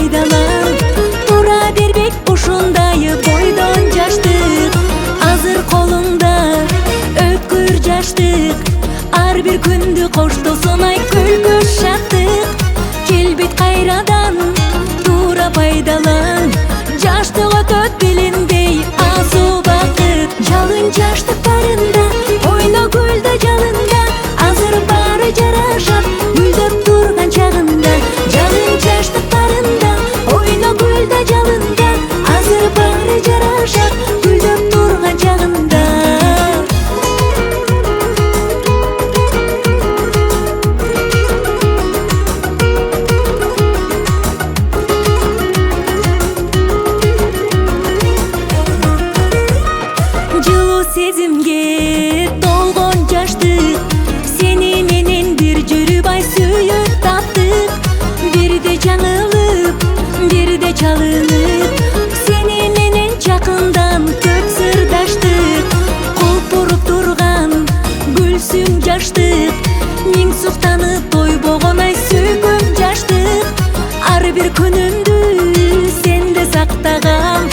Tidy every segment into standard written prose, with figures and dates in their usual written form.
пайдалан. Тура бербек ушундай бойдон жаштык, азыр колуңда өткөр жаштык. Ар бир күндү коштосун ай күлгү шаттык, келбейт кайрадан тура пайдалан. Жаштык өтөт билинбей азуу бакыт, жалын жаштыктарында ойно гүлдө жалында, азыр баары жарашат гүлдөп турган чагында. Жалын жаштыктарында ойно гүлдө жалында, азыр баары жарашат гүлдөп турган чагында. Жылуу сезимге толгон жаштык, сени менен бир жүрүп ай сүйүп таптык. Бирде жаңылып, бирде чалынып, сени менен жакындан көп сырдаштык. Кулпуруп турган гүлсүң жаштык, миң суктанып тойбогон ай сүйгөн жаштык. Ар бир күнүмдү сенде сактагам,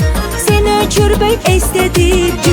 сени өчүрбөй эстетип